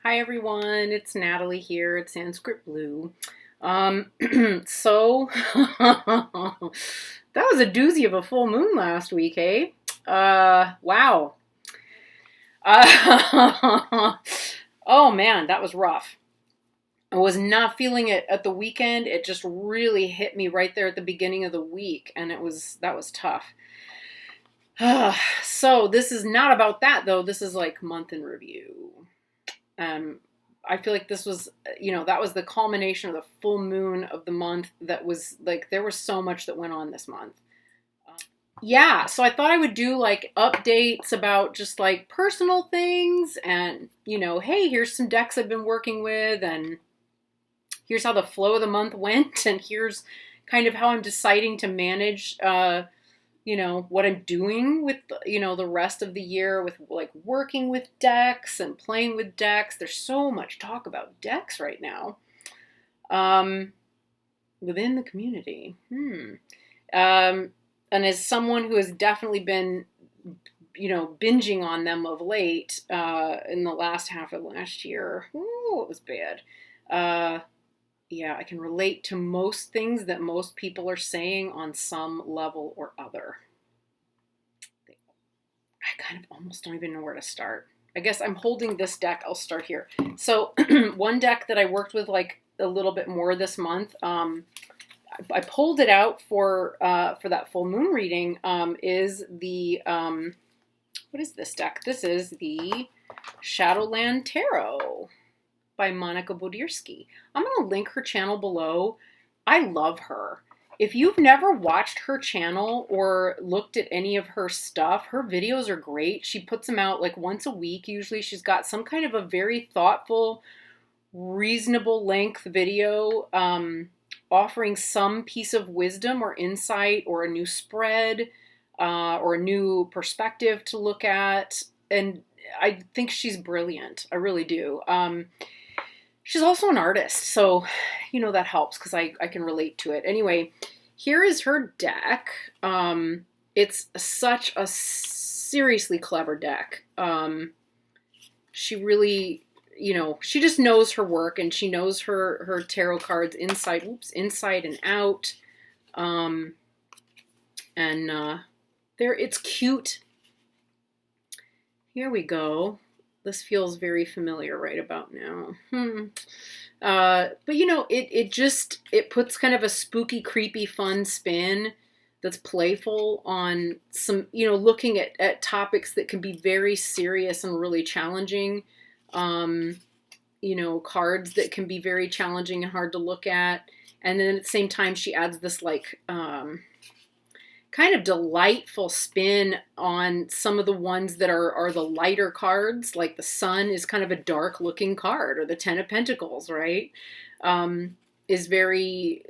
Hi everyone, it's Natalie here at Sanskrit Blue. So that was a doozy of a full moon last week, eh? Wow. Oh man, that was rough. I was not feeling it at the weekend. It just really hit me right there at the beginning of the week, and that was tough. So this is not about that though. This is like month in review. Um, I feel like this was, that was the culmination of the full moon of the month. That was like, there was so much that went on this month. Yeah, so I thought I would do like updates about just like personal things and, hey, here's some decks I've been working with and here's how the flow of the month went and here's kind of how I'm deciding to manage what I'm doing with, the rest of the year with like working with decks and playing with decks. There's so much talk about decks right now within the community. And as someone who has definitely been, binging on them of late in the last half of last year, it was bad. Yeah, I can relate to most things that most people are saying on some level or other. I kind of almost don't even know where to start. I guess I'm holding this deck. I'll start here. So one deck that I worked with like a little bit more this month, I pulled it out for that full moon reading, is the, what is this deck? This is the Shadowland Tarot by Monica Bodirsky. I'm going to link her channel below. I love her. If you've never watched her channel or looked at any of her stuff, her videos are great. She puts them out like once a week. Usually she's got some kind of a very thoughtful, reasonable length video offering some piece of wisdom or insight or a new spread or a new perspective to look at. And I think she's brilliant. I really do. She's also an artist, so, that helps because I can relate to it. Anyway, here is her deck. It's such a seriously clever deck. She really, she just knows her work and she knows her tarot cards inside and out. It's cute. Here we go. This feels very familiar right about now. But it puts kind of a spooky, creepy, fun spin that's playful on some, looking at topics that can be very serious and really challenging. Cards that can be very challenging and hard to look at. And then at the same time, she adds this like, kind of delightful spin on some of the ones that are the lighter cards. Like the Sun is kind of a dark looking card, or the Ten of Pentacles, right? Is very,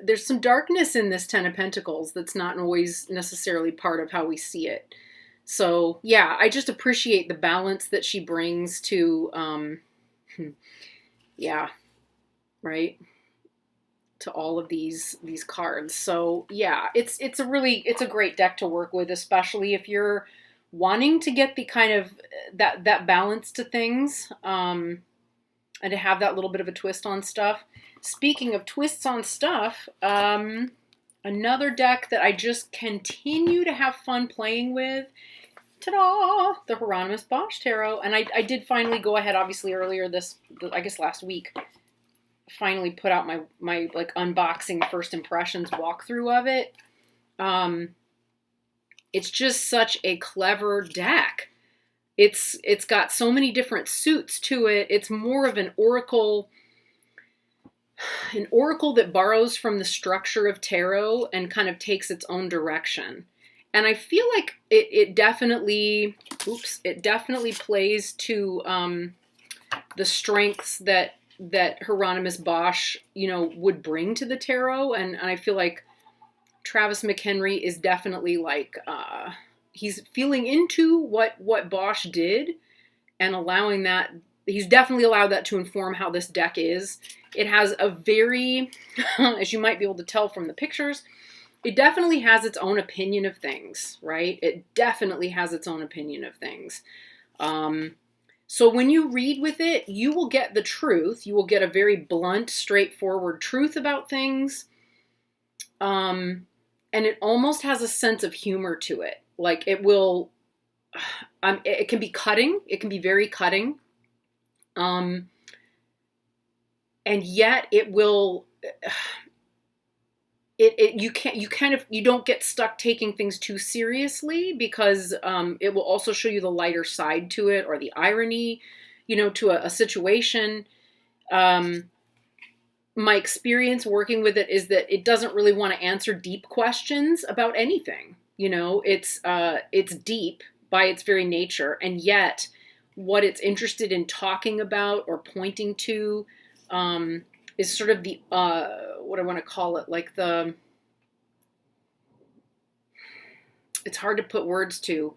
there's some darkness in this Ten of Pentacles that's not always necessarily part of how we see it. So yeah, I just appreciate the balance that she brings to, yeah, right? To all of these cards. So yeah, it's a great deck to work with, especially if you're wanting to get the kind of that balance to things, and to have that little bit of a twist on stuff. Speaking of twists on stuff, another deck that I just continue to have fun playing with, ta-da, the Hieronymous Bosch Tarot. And I did finally go ahead, obviously earlier I guess last week, finally put out my like unboxing first impressions walkthrough of it. It's just such a clever deck. It's got so many different suits to it. It's more of an oracle that borrows from the structure of tarot and kind of takes its own direction. And I feel like it definitely plays to the strengths that Hieronymous Bosch, would bring to the tarot. And I feel like Travis McHenry is definitely like, he's feeling into what Bosch did and allowing that. He's definitely allowed that to inform how this deck is. It has a very, as you might be able to tell from the pictures, it definitely has its own opinion of things, right? It definitely has its own opinion of things. So when you read with it, you will get the truth. You will get a very blunt, straightforward truth about things. And it almost has a sense of humor to it. Like it will, it can be cutting. It can be very cutting. And yet it will, you don't get stuck taking things too seriously, because it will also show you the lighter side to it, or the irony, to a situation. My experience working with it is that it doesn't really want to answer deep questions about anything. It's deep by its very nature, and yet what it's interested in talking about or pointing to is sort of the what I want to call it, like it's hard to put words to.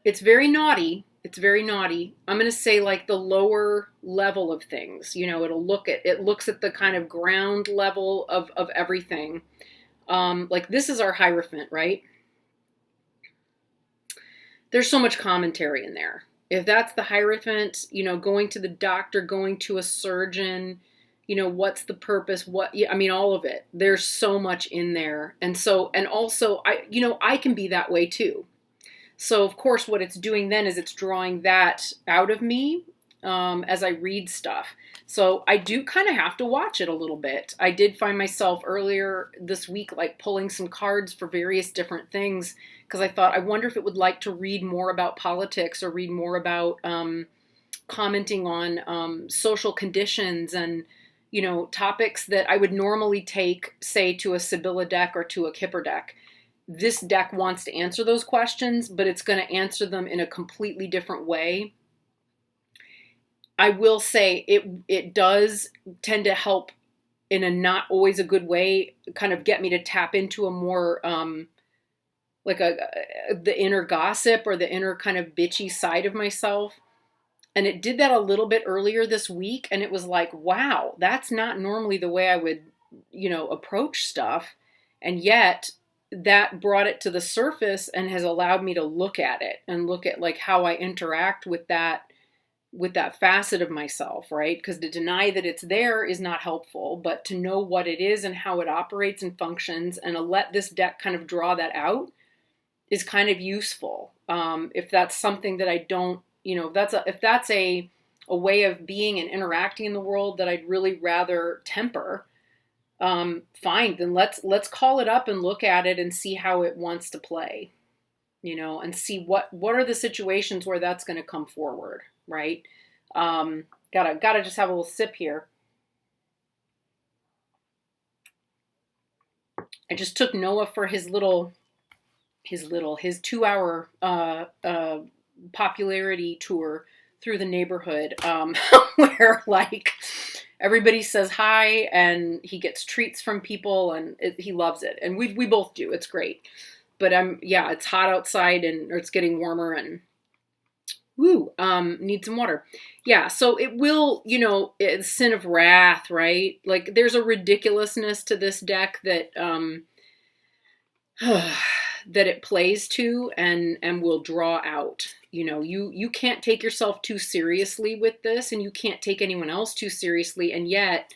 It's very naughty. It's very naughty. I'm going to say like the lower level of things. It looks at the kind of ground level of everything. Like this is our Hierophant, right? There's so much commentary in there. If that's the Hierophant, going to the doctor, going to a surgeon, what's the purpose? All of it. There's so much in there. And also I can be that way too. So of course what it's doing then is it's drawing that out of me as I read stuff. So I do kind of have to watch it a little bit. I did find myself earlier this week like pulling some cards for various different things, because I thought, I wonder if it would like to read more about politics, or read more about commenting on social conditions and topics that I would normally take, say, to a Sibylla deck or to a Kipper deck. This deck wants to answer those questions, but it's going to answer them in a completely different way. I will say it does tend to help in a not always a good way, kind of get me to tap into a more like the inner gossip, or the inner kind of bitchy side of myself. And it did that a little bit earlier this week, and it was like, wow, that's not normally the way I would, approach stuff. And yet that brought it to the surface and has allowed me to look at it and look at like how I interact with that facet of myself, right? Because to deny that it's there is not helpful, but to know what it is and how it operates and functions, and to let this deck kind of draw that out, is kind of useful. If that's something that I don't, if that's a way of being and interacting in the world that I'd really rather temper, fine, then let's call it up and look at it and see how it wants to play, and see what are the situations where that's going to come forward, right? Gotta just have a little sip here. I just took Noah for his 2-hour popularity tour through the neighborhood, where like everybody says hi and he gets treats from people, and he loves it. And we both do. It's great. But it's hot outside, or it's getting warmer, and need some water. Yeah, so it will, it's Sin of Wrath, right? Like there's a ridiculousness to this deck that that it plays to and will draw out. You can't take yourself too seriously with this, and you can't take anyone else too seriously, and yet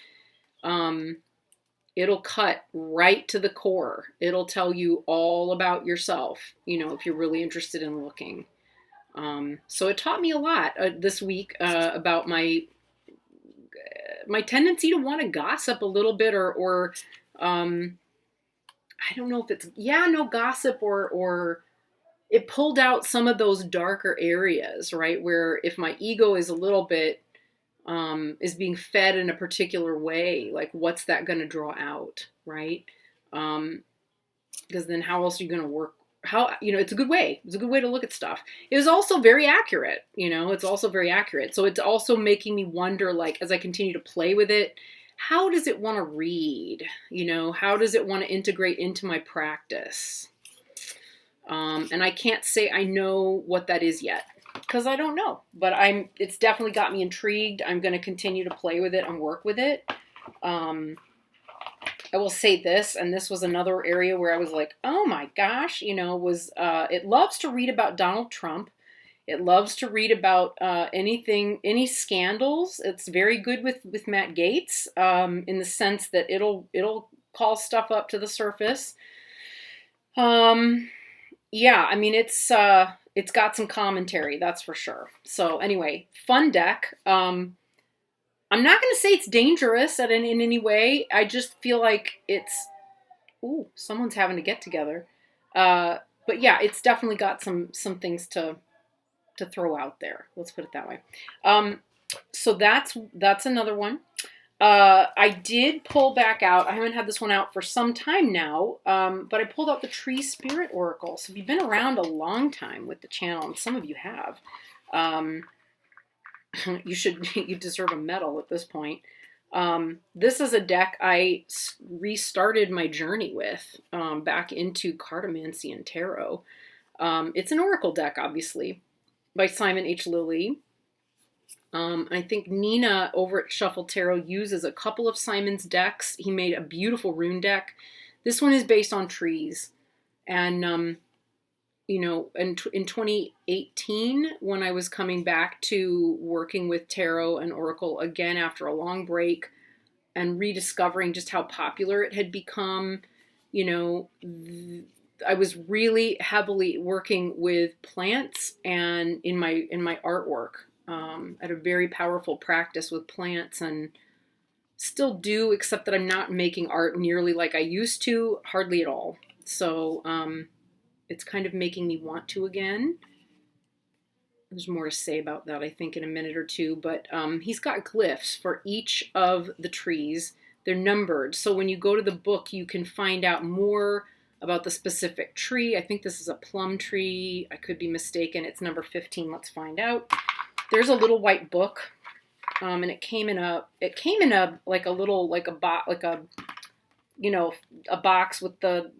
it'll cut right to the core. It'll tell you all about yourself, if you're really interested in looking. So it taught me a lot this week about my tendency to want to gossip a little bit, or I don't know if it's, gossip, or it pulled out some of those darker areas, right? Where if my ego is a little bit, is being fed in a particular way, like what's that going to draw out, right? Because then how else are you going to work? It's a good way. It's a good way to look at stuff. It was also very accurate, it's also very accurate. So it's also making me wonder, like, as I continue to play with it, how does it want to read? How does it want to integrate into my practice? And I can't say I know what that is yet, because I don't know, but it's definitely got me intrigued. I'm going to continue to play with it and work with it. I will say this, and this was another area where I was like, oh my gosh, it loves to read about Donald Trump. It loves to read about any scandals. It's very good with Matt Gaetz, in the sense that it'll call stuff up to the surface. Yeah, I mean, it's got some commentary, that's for sure. So anyway, fun deck. I'm not going to say it's dangerous in any way. I just feel like it's, ooh, someone's having to get together. But yeah, it's definitely got some things to throw out there. Let's put it that way. So that's another one. I did pull back out. I haven't had this one out for some time now, but I pulled out the Tree Spirit Oracle. So if you've been around a long time with the channel, and some of you have, you deserve a medal at this point. This is a deck I restarted my journey with, back into cartomancy and tarot. It's an oracle deck, obviously, by Simon H. Lilly. I think Nina over at Shuffle Tarot uses a couple of Simon's decks. He made a beautiful rune deck. This one is based on trees. And, in 2018, when I was coming back to working with tarot and oracle again after a long break and rediscovering just how popular it had become, I was really heavily working with plants and in my artwork. I had a very powerful practice with plants and still do, except that I'm not making art nearly like I used to, hardly at all. So it's kind of making me want to again. There's more to say about that, I think, in a minute or two. But he's got glyphs for each of the trees. They're numbered. So when you go to the book, you can find out more about the specific tree. I think this is a plum tree. I could be mistaken. It's number 15. Let's find out. There's a little white book, and it came in a like a little, like a box, like a, a box with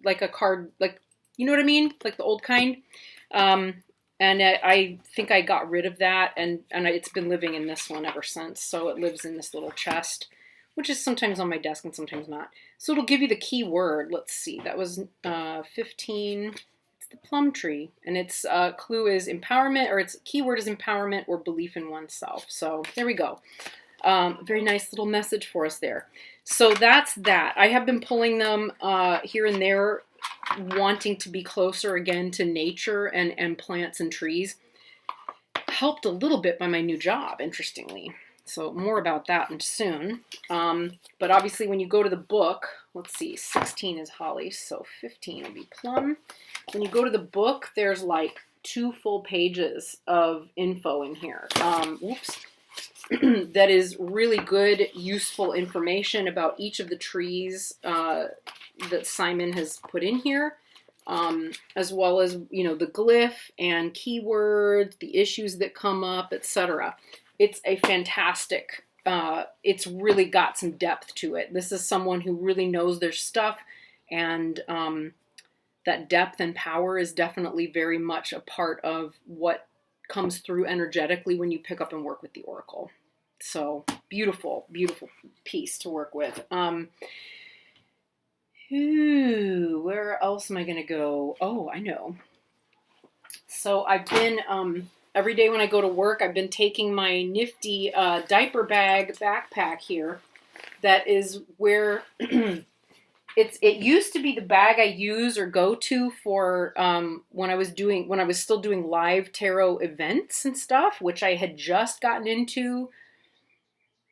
like a card, like, you know what I mean? Like the old kind. And I think I got rid of that, and it's been living in this one ever since. So it lives in this little chest, which is sometimes on my desk and sometimes not. So it'll give you the key word. Let's see. That was 15. The plum tree, and its clue is empowerment, or its keyword is empowerment or belief in oneself. So there we go. Very nice little message for us there. So that's that. I have been pulling them here and there, wanting to be closer again to nature and plants and trees. Helped a little bit by my new job, interestingly. So more about that soon. But obviously when you go to the book, let's see, 16 is holly, so 15 will be plum. When you go to the book, there's like 2 full pages of info in here. That is really good, useful information about each of the trees that Simon has put in here, as well as, the glyph and keywords, the issues that come up, etc. It's a fantastic, it's really got some depth to it. This is someone who really knows their stuff, and that depth and power is definitely very much a part of what comes through energetically when you pick up and work with the oracle. So beautiful, beautiful piece to work with. Where else am I going to go? Oh, I know. So I've been, every day when I go to work, I've been taking my nifty diaper bag backpack here. That is where it used to be the bag I use or go to for when I was still doing live tarot events and stuff, which I had just gotten into,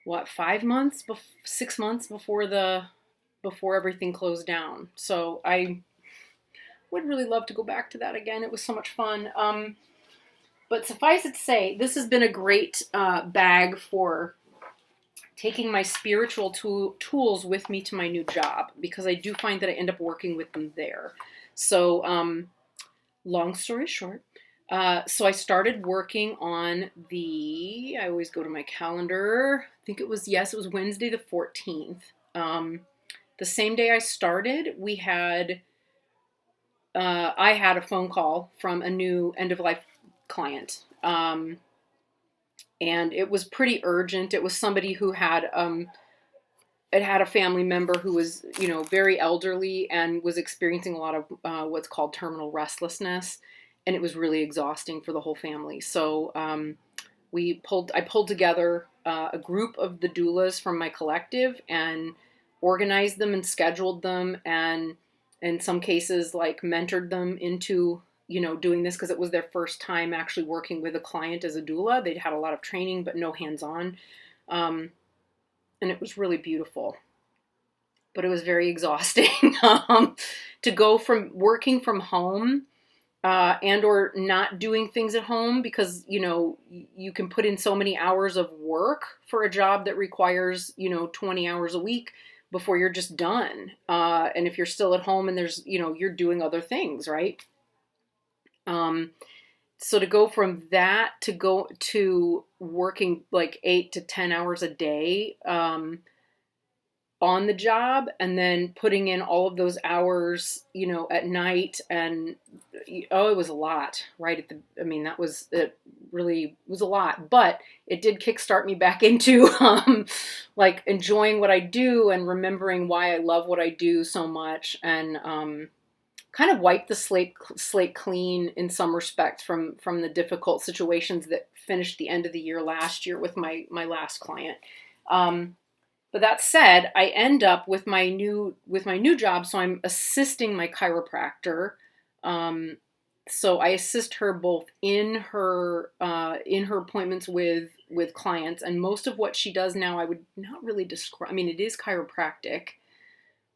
6 months before everything closed down. So I would really love to go back to that again. It was so much fun. But suffice it to say, this has been a great bag for taking my spiritual tools with me to my new job, because I do find that I end up working with them there. So long story short, so I started working on I always go to my calendar. I think it was Wednesday the 14th. The same day I started, I had a phone call from a new end-of-life client. And it was pretty urgent. It was somebody who had it had a family member who was, very elderly and was experiencing a lot of what's called terminal restlessness, and it was really exhausting for the whole family. So I pulled together a group of the doulas from my collective and organized them and scheduled them, and in some cases like mentored them into doing this, because it was their first time actually working with a client as a doula. They'd had a lot of training but no hands-on. And it was really beautiful, but it was very exhausting to go from working from home and or not doing things at home, because, you can put in so many hours of work for a job that requires, 20 hours a week before you're just done. And if you're still at home and there's, you're doing other things, right? So to go from that to go to working like 8 to 10 hours a day on the job, and then putting in all of those hours, at night, and it was a lot, right? It really was a lot, but it did kickstart me back into like enjoying what I do and remembering why I love what I do so much, and kind of wiped the slate clean in some respect from the difficult situations that finished the end of the year last year with my last client. But that said, I end up with my new job, so I'm assisting my chiropractor. So I assist her both in her appointments with clients, and most of what she does now I would not really describe. I mean, it is chiropractic,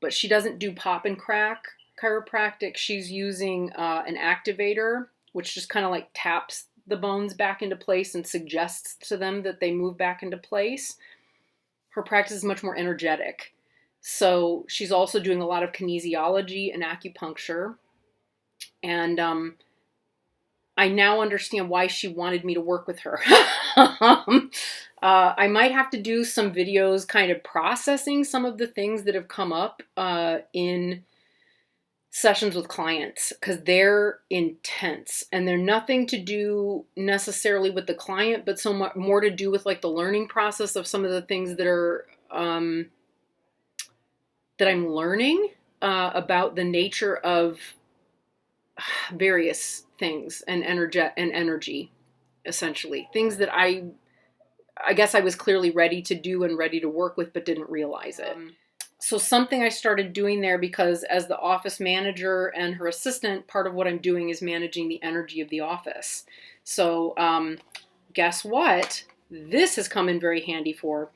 but she doesn't do pop and crack chiropractic. She's using an activator, which just kind of like taps the bones back into place and suggests to them that they move back into place. Her practice is much more energetic. So she's also doing a lot of kinesiology and acupuncture. And I now understand why she wanted me to work with her. I might have to do some videos kind of processing some of the things that have come up in sessions with clients, because they're intense, and they're nothing to do necessarily with the client, but so much more to do with like the learning process of some of the things that are that I'm learning about the nature of various things and energy, essentially things that I guess I was clearly ready to do and ready to work with, but didn't realize it. So something I started doing there, because as the office manager and her assistant, part of what I'm doing is managing the energy of the office. So guess what? This has come in very handy for.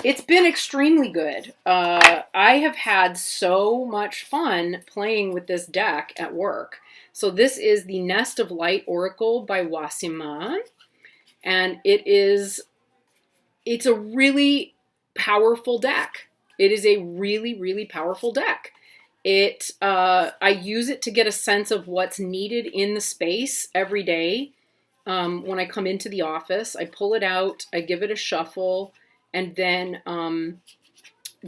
It's been extremely good. I have had so much fun playing with this deck at work. So this is the Nest of Light Oracle by Ouassima, and it's a really powerful deck. It is a really, really powerful deck. I use it to get a sense of what's needed in the space every day. When I come into the office, I pull it out, I give it a shuffle, and then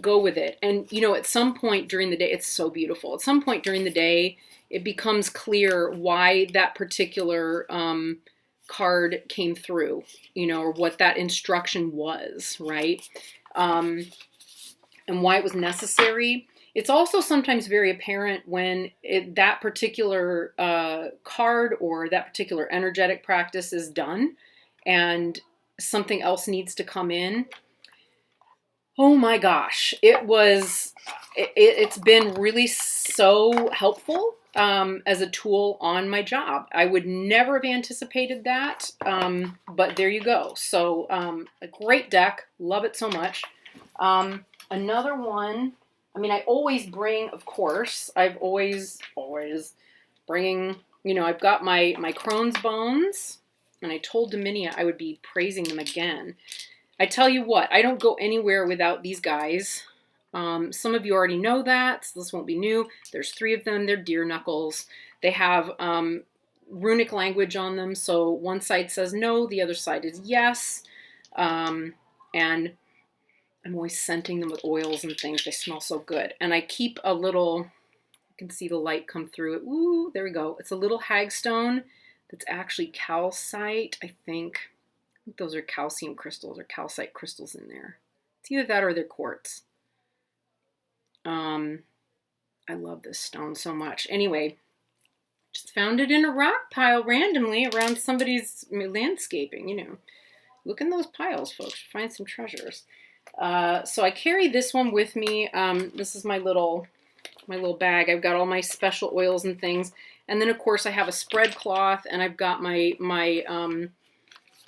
go with it. And, at some point during the day, it's so beautiful. At some point during the day, it becomes clear why that particular card came through, or what that instruction was, right? And why it was necessary. It's also sometimes very apparent when that particular card or that particular energetic practice is done and something else needs to come in. Oh my gosh, it's been really so helpful as a tool on my job. I would never have anticipated that, but there you go. So a great deck, love it so much. Another one, I always bring, of course, I've always bringing, I've got my Crone's bones, and I told Dominia I would be praising them again. I tell you what, I don't go anywhere without these guys. Some of you already know that, so this won't be new. There's 3 of them. They're deer knuckles. They have runic language on them, so one side says no, the other side is yes. And I'm always scenting them with oils and things. They smell so good. And I keep a little, you can see the light come through it. Ooh, there we go. It's a little hagstone that's actually calcite, I think. Those are calcium crystals or calcite crystals in there. It's either that or they're quartz. I love this stone so much. Anyway, just found it in a rock pile randomly around somebody's landscaping, you know. Look in those piles, folks. Find some treasures. So I carry this one with me. This is my little bag. I've got all my special oils and things. And then, of course, I have a spread cloth, and I've got my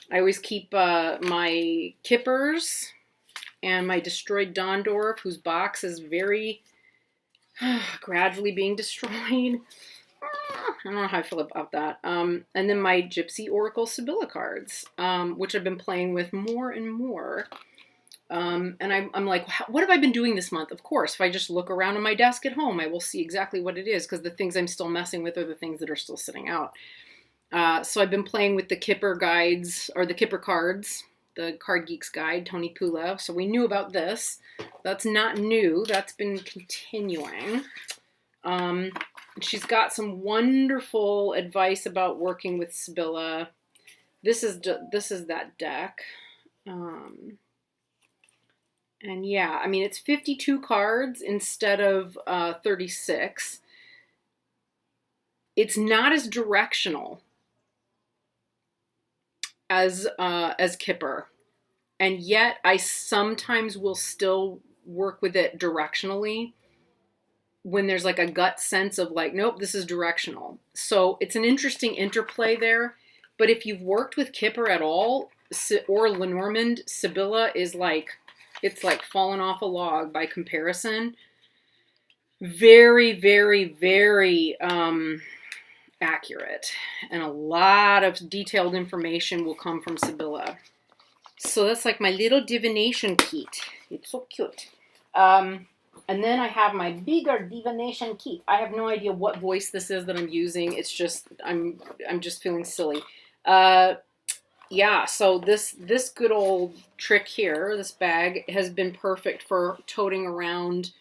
I always keep my kippers and my destroyed Dondorf, whose box is very gradually being destroyed. I don't know how I feel about that. And then my Gypsy Oracle Sibylla cards, which I've been playing with more and more. And I'm like, what have I been doing this month? Of course, if I just look around on my desk at home, I will see exactly what it is, because the things I'm still messing with are the things that are still sitting out. So I've been playing with the Kipper guides, or the Kipper cards, the Card Geek's Guide, Tony Pula. So we knew about this. That's not new. That's been continuing. She's got some wonderful advice about working with Sibylla. This is that deck. And yeah, I mean, it's 52 cards instead of 36. It's not as directional as Kipper, and yet I sometimes will still work with it directionally when there's like a gut sense of like, nope, this is directional. So it's an interesting interplay there. But if you've worked with Kipper at all, or Lenormand, Sibylla is like, it's like falling off a log by comparison. Very, very, very accurate. And a lot of detailed information will come from Sibylla. So that's like my little divination kit. It's so cute. And then I have my bigger divination kit. I have no idea what voice this is that I'm using. It's just, I'm just feeling silly. Yeah, so this good old trick here, this bag, has been perfect for toting around.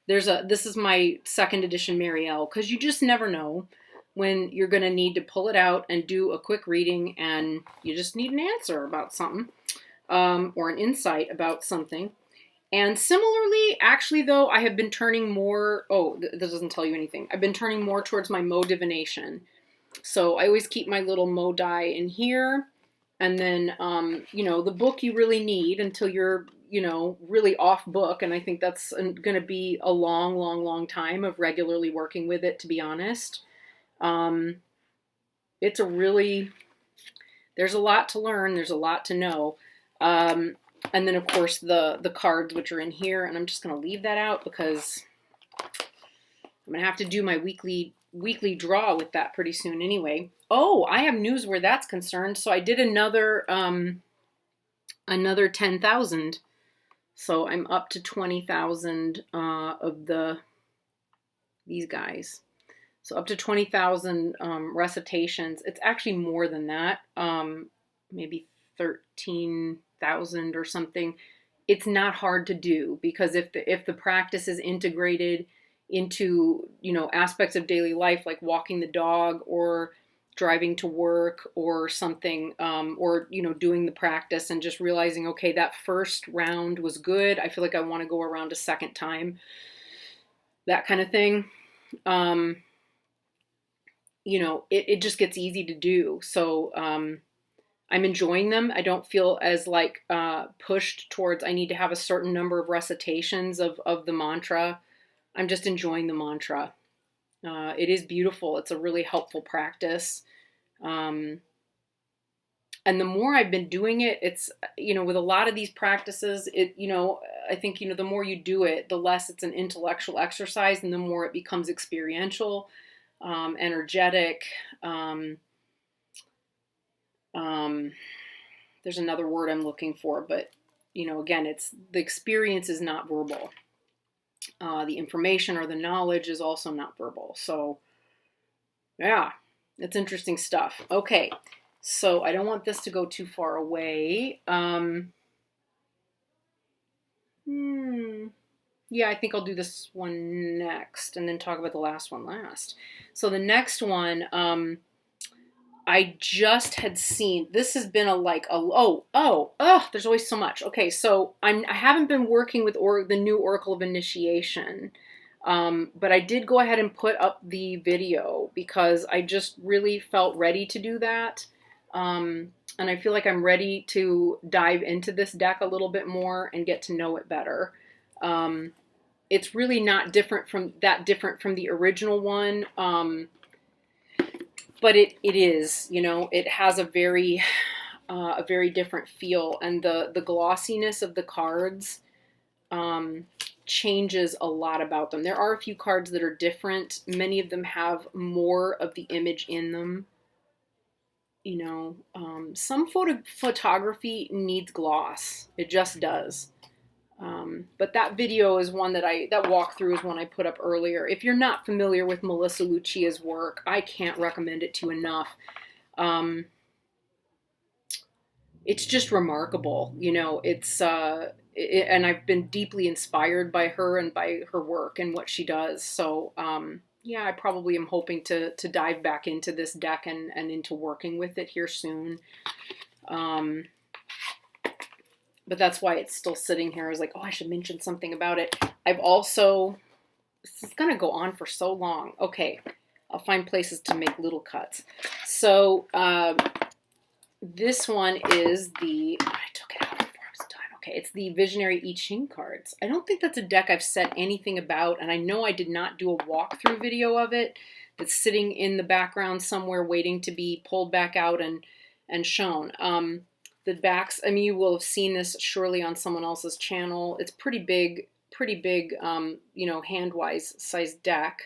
This is my 2nd edition Marielle, because you just never know when you're going to need to pull it out and do a quick reading, and you just need an answer about something, or an insight about something. And similarly, actually, though, I have been turning more... Oh, this doesn't tell you anything. I've been turning more towards my Mo divination. So I always keep my little Mo die in here. And then, you know, the book you really need until you're, you know, really off book. And I think that's going to be a long, long, long time of regularly working with it, to be honest. It's a really... There's a lot to learn. There's a lot to know. And then, of course, the cards, which are in here. And I'm just going to leave that out because I'm going to have to do my weekly draw with that pretty soon anyway. Oh, I have news where that's concerned. So I did another 10,000. So I'm up to 20,000 of these guys. So up to 20,000 recitations. It's actually more than that. Maybe 13,000 or something. It's not hard to do, because if the practice is integrated into, you know, aspects of daily life, like walking the dog or driving to work or something, or, you know, doing the practice and just realizing, okay, that first round was good. I feel like I want to go around a second time, that kind of thing. You know, it just gets easy to do. So, I'm enjoying them. I don't feel as like pushed towards I need to have a certain number of recitations of the mantra. I'm just enjoying the mantra. It is beautiful. It's a really helpful practice. And the more I've been doing it, it's, you know, with a lot of these practices, you know, I think, you know, the more you do it, the less it's an intellectual exercise and the more it becomes experiential, energetic. There's another word I'm looking for, but, you know, again, it's the experience is not verbal. The information or the knowledge is also not verbal. So, yeah, it's interesting stuff. Okay, so I don't want this to go too far away. Yeah, I think I'll do this one next and then talk about the last one last. So the next one, I just had seen, this has been there's always so much. Okay, so I haven't been working with the new Oracle of Initiation, but I did go ahead and put up the video because I just really felt ready to do that. And I feel like I'm ready to dive into this deck a little bit more and get to know it better. It's really not different from the original one. But it is, it has a very different feel, and the glossiness of the cards changes a lot about them. There are a few cards that are different. Many of them have more of the image in them. Some photography needs gloss. It just does. But that video is one that walkthrough is one I put up earlier. If you're not familiar with Melissa Lucia's work, I can't recommend it to you enough. It's just remarkable, and I've been deeply inspired by her and by her work and what she does. So, yeah, I probably am hoping to dive back into this deck and into working with it here soon. But that's why it's still sitting here. I was like, oh, I should mention something about it. I've also, this is going to go on for so long. Okay, I'll find places to make little cuts. So this one is I took it out before I was done. Okay, it's the Visionary I Ching cards. I don't think that's a deck I've said anything about, and I know I did not do a walkthrough video of it. That's sitting in the background somewhere waiting to be pulled back out and shown. The backs, you will have seen this surely on someone else's channel. It's pretty big, hand-wise sized deck.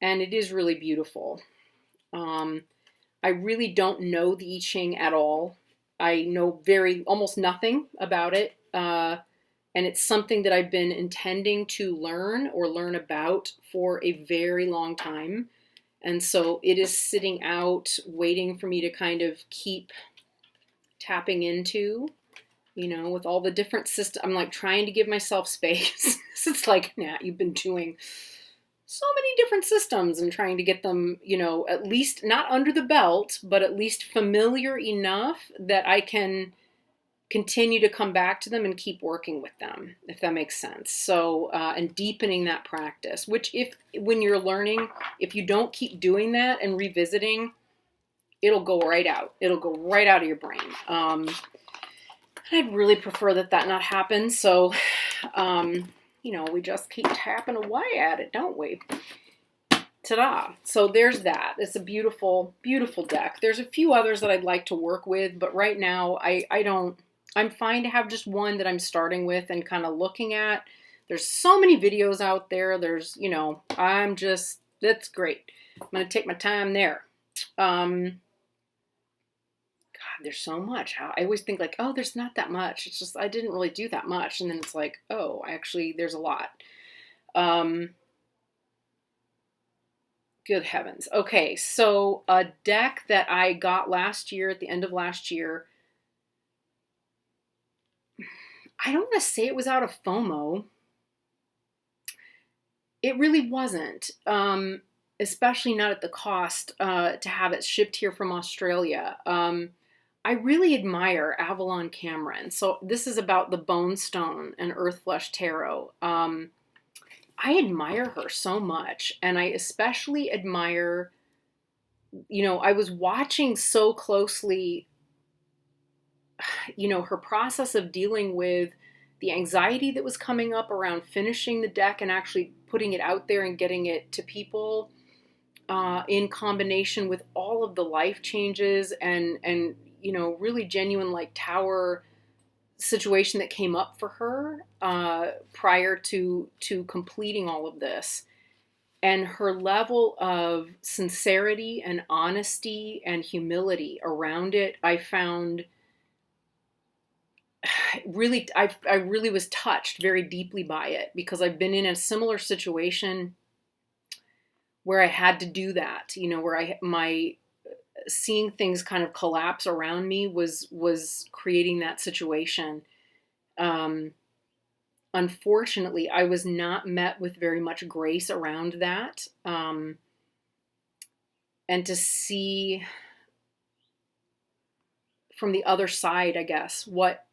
And it is really beautiful. I really don't know the I Ching at all. I know almost nothing about it. And it's something that I've been intending to learn about for a very long time. And so it is sitting out, waiting for me to kind of keep tapping into, with all the different systems. I'm like trying to give myself space. It's like, nah, you've been doing so many different systems and trying to get them, at least not under the belt, but at least familiar enough that I can continue to come back to them and keep working with them, if that makes sense. So, and deepening that practice, which when you're learning, if you don't keep doing that and revisiting, it'll go right out. It'll go right out of your brain. I'd really prefer that not happen. So, we just keep tapping away at it, don't we? Ta-da. So there's that. It's a beautiful, beautiful deck. There's a few others that I'd like to work with, but right now I'm fine to have just one that I'm starting with and kind of looking at. There's so many videos out there. There's, that's great. I'm going to take my time there. There's so much. I always think like, oh, there's not that much. It's just, I didn't really do that much. And then it's like, oh, actually, there's a lot. Good heavens. Okay, so a deck that I got last year, at the end of last year, I don't want to say it was out of FOMO. It really wasn't. Especially not at the cost to have it shipped here from Australia. I really admire Avalon Cameron. So this is about the Bone Stone and Earthflesh Tarot. I admire her so much. And I especially admire, I was watching so closely, her process of dealing with the anxiety that was coming up around finishing the deck and actually putting it out there and getting it to people, in combination with all of the life changes and really genuine like tower situation that came up for her prior to completing all of this. And her level of sincerity and honesty and humility around it, I found really, I really was touched very deeply by it, because I've been in a similar situation where I had to do that, where my seeing things kind of collapse around me was creating that situation. Unfortunately, I was not met with very much grace around that. And to see from the other side, I guess, what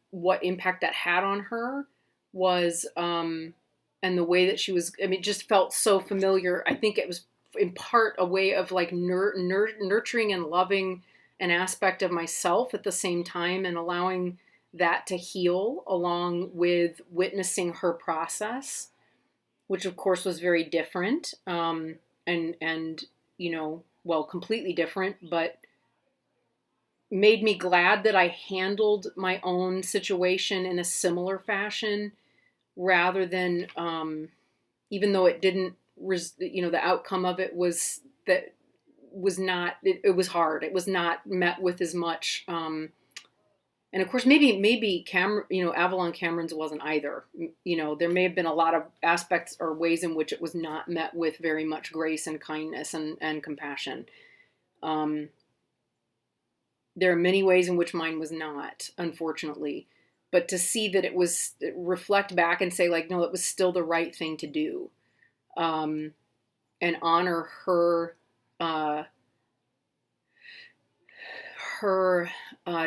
impact that had on her was, and the way that she was, I mean, it just felt so familiar. I think it was in part a way of like nurturing and loving an aspect of myself at the same time, and allowing that to heal along with witnessing her process, which of course was very different, and you know, well, completely different, but made me glad that I handled my own situation in a similar fashion, rather than, even though it didn't, you know, the outcome of it was that was not, it was hard. It was not met with as much, and of course, maybe Cameron, you know, Avalon Cameron's wasn't either. You know, there may have been a lot of aspects or ways in which it was not met with very much grace and kindness and compassion. There are many ways in which mine was not, unfortunately. But to see that it was, reflect back and say like, no, it was still the right thing to do, and honor her,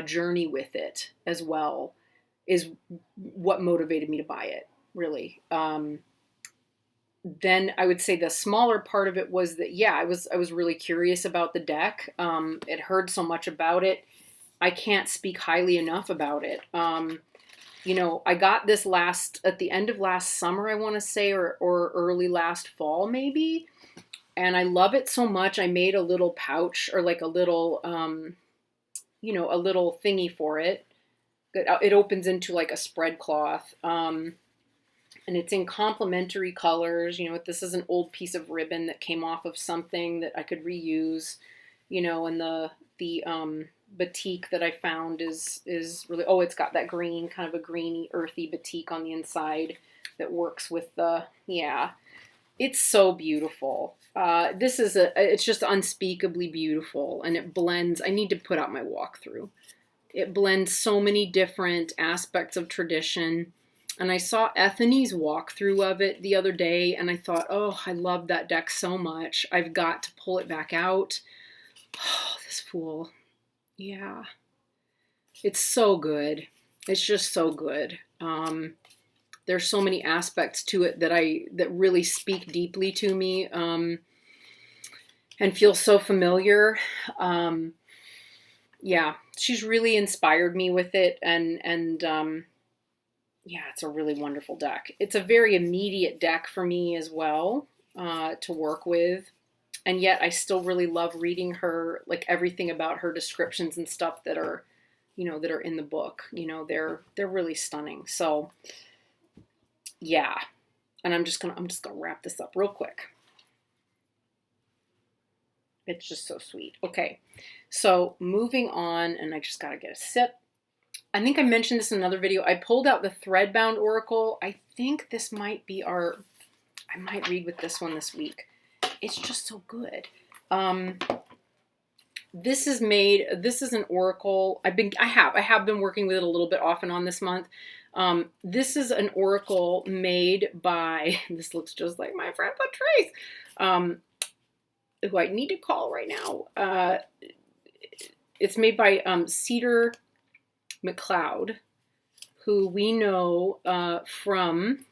journey with it as well, is what motivated me to buy it, really. Then I would say the smaller part of it was that, yeah, I was really curious about the deck. It heard so much about it. I can't speak highly enough about it. You know, I got this at the end of last summer, I want to say, or early last fall, maybe. And I love it so much. I made a little pouch, or like a little, you know, a little thingy for it. It opens into like a spread cloth. And it's in complementary colors. You know, this is an old piece of ribbon that came off of something that I could reuse, you know, and the batik that I found is really, oh, it's got that green, kind of a greeny, earthy batik on the inside that works with the, yeah, it's so beautiful. It's just unspeakably beautiful, and it blends. I need to put out my walkthrough. It blends so many different aspects of tradition. And I saw Ethany's walkthrough of it the other day, and I thought, oh, I love that deck so much. I've got to pull it back out. Oh, this fool. Yeah. It's so good. It's just so good. There's so many aspects to it that really speak deeply to me, and feel so familiar. Yeah, she's really inspired me with it, and yeah, it's a really wonderful deck. It's a very immediate deck for me as well, to work with. And yet I still really love reading her, like everything about her descriptions and stuff that are, you know, that are in the book. You know, they're really stunning. So yeah. And I'm just gonna wrap this up real quick. It's just so sweet. Okay. So moving on, and I just gotta get a sip. I think I mentioned this in another video. I pulled out the Threadbound Oracle. I think this might be I might read with this one this week. It's just so good. This is an oracle. I have been working with it a little bit off and on this month. This is an oracle made by, this looks just like my friend Patrice, who I need to call right now. It's made by Cedar McCloud, who we know from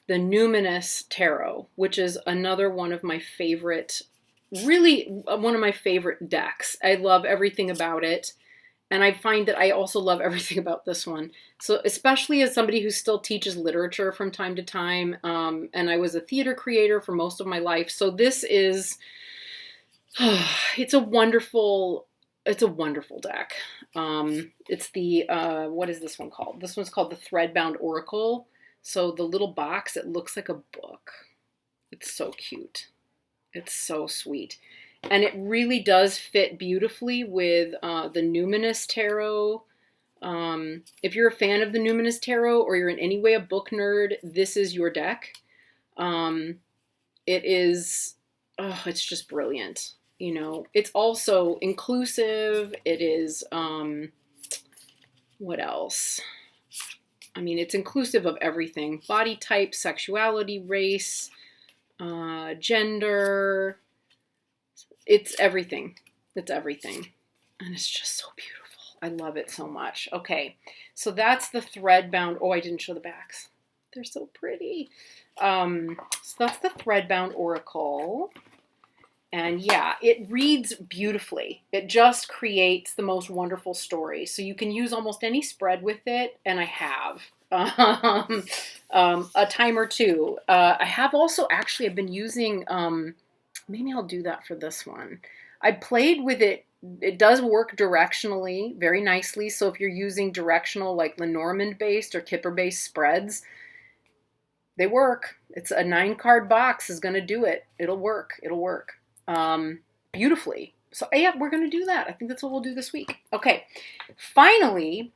the Numinous Tarot, which is another one of my favorite, really one of my favorite decks. I love everything about it. And I find that I also love everything about this one. So especially as somebody who still teaches literature from time to time, and I was a theater creator for most of my life. So this is, it's a wonderful deck. It's the, what is this one called? This one's called the Threadbound Oracle. So the little box, it looks like a book. It's so cute. It's so sweet. And it really does fit beautifully with the Numinous Tarot. If you're a fan of the Numinous Tarot, or you're in any way a book nerd, this is your deck. It is, it's just brilliant. You know, it's also inclusive. It is, what else? I mean, it's inclusive of everything. Body type, sexuality, race, gender. It's everything. It's everything. And it's just so beautiful. I love it so much. Okay, so that's the thread bound. Oh, I didn't show the backs. They're so pretty. So that's the thread bound oracle. And yeah, it reads beautifully. It just creates the most wonderful story. So you can use almost any spread with it, and I have a time or two. I have also actually, I've been using, maybe I'll do that for this one. I played with it. It does work directionally very nicely. So if you're using directional, like Lenormand based or Kipper based spreads, they work. It's a 9-card box is going to do it. It'll work. It'll work beautifully. So yeah, we're going to do that. I think that's what we'll do this week. Okay. Finally,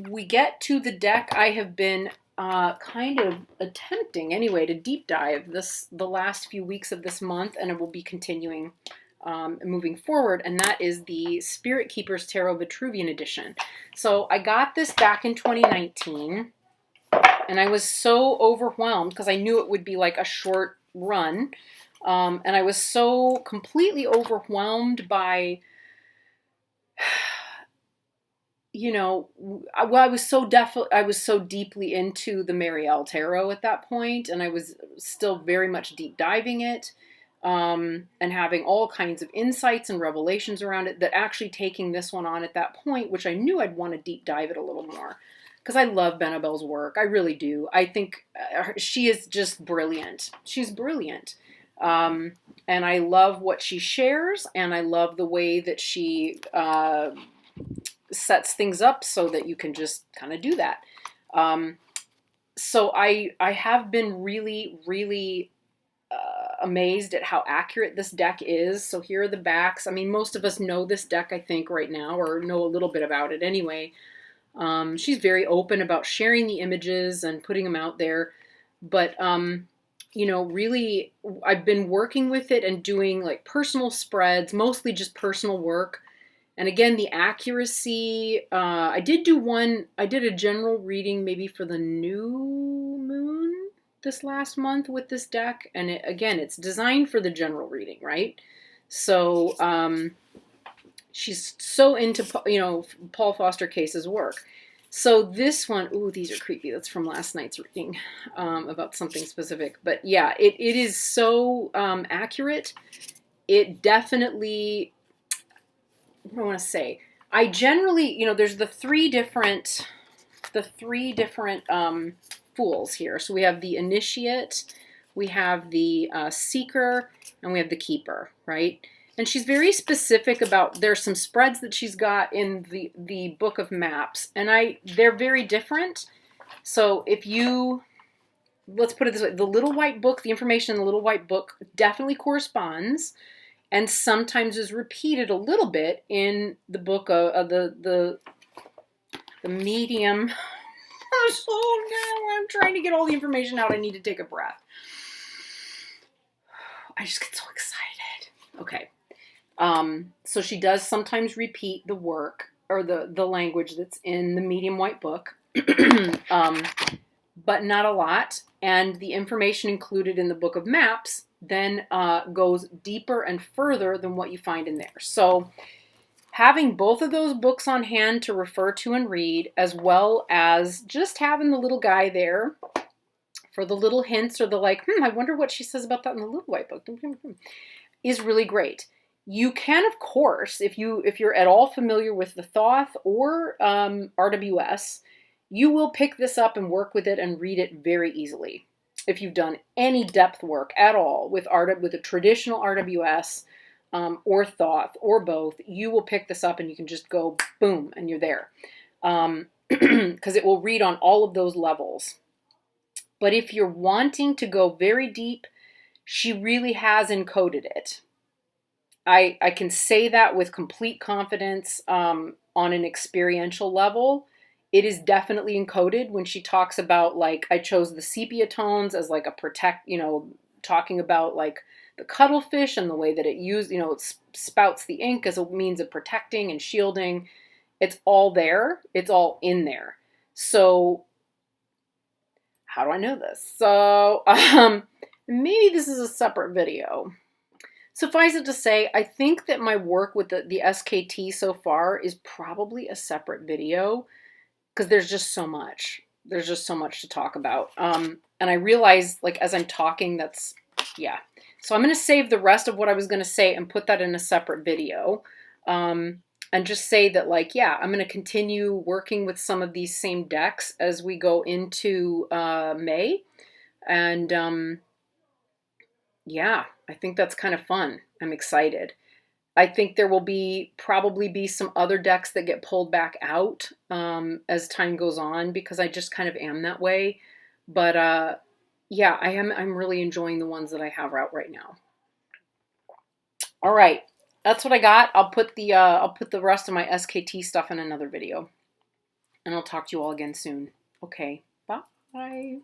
we get to the deck I have been kind of attempting anyway to deep dive the last few weeks of this month, and it will be continuing moving forward, and that is the Spirit Keepers Tarot Vitruvian Edition. So I got this back in 2019, and I was so overwhelmed because I knew it would be like a short run, and I was so completely overwhelmed by, you know, well, I was so deeply into the Marielle Tarot at that point, and I was still very much deep diving it, and having all kinds of insights and revelations around it, that actually taking this one on at that point, which I knew I'd want to deep dive it a little more, because I love Benebell's work. I really do. I think she is just brilliant. She's brilliant. And I love what she shares, and I love the way that she sets things up so that you can just kind of do that. So I have been really, really amazed at how accurate this deck is. So here are the backs. I mean, most of us know this deck, I think, right now, or know a little bit about it anyway. She's very open about sharing the images and putting them out there. But, you know, really, I've been working with it and doing like personal spreads, mostly just personal work. And again, the accuracy, I did a general reading maybe for the new moon this last month with this deck. And again, it's designed for the general reading, right? So she's so into, you know, Paul Foster Case's work. So this one, ooh, these are creepy. That's from last night's reading about something specific. But yeah, it is so accurate. It definitely, what do I want to say? I generally, you know, there's the three different fools here. So we have the initiate, we have the seeker, and we have the keeper, right? And she's very specific about, there's some spreads that she's got in the book of maps, and they're very different. So if you, let's put it this way, the little white book, the information in the little white book definitely corresponds, and sometimes is repeated a little bit in the book of the medium. So now I'm trying to get all the information out. I need to take a breath. I just get so excited. Okay. So she does sometimes repeat the work or the language that's in the medium white book, but not a lot. And the information included in the book of maps then goes deeper and further than what you find in there. So having both of those books on hand to refer to and read, as well as just having the little guy there for the little hints or the like, I wonder what she says about that in the little white book, is really great. You can, of course, if you're at all familiar with the Thoth or RWS, you will pick this up and work with it and read it very easily. If you've done any depth work at all with a traditional RWS or Thoth or both, you will pick this up and you can just go boom and you're there, because it will read on all of those levels. But if you're wanting to go very deep, she really has encoded it. I can say that with complete confidence on an experiential level. It is definitely encoded when she talks about, like, I chose the sepia tones as like a talking about like the cuttlefish and the way that it it spouts the ink as a means of protecting and shielding. It's all there. It's all in there. So how do I know this? So maybe this is a separate video. Suffice it to say, I think that my work with the SKT so far is probably a separate video because there's just so much. There's just so much to talk about. And I realize, like, as I'm talking, that's, yeah. So I'm going to save the rest of what I was going to say and put that in a separate video. And just say that, like, yeah, I'm going to continue working with some of these same decks as we go into May. And yeah, I think that's kind of fun. I'm excited. I think there will probably be some other decks that get pulled back out as time goes on because I just kind of am that way. But yeah, I'm really enjoying the ones that I have out right now. All right, that's what I got. I'll put the rest of my SKT stuff in another video, and I'll talk to you all again soon. Okay, bye.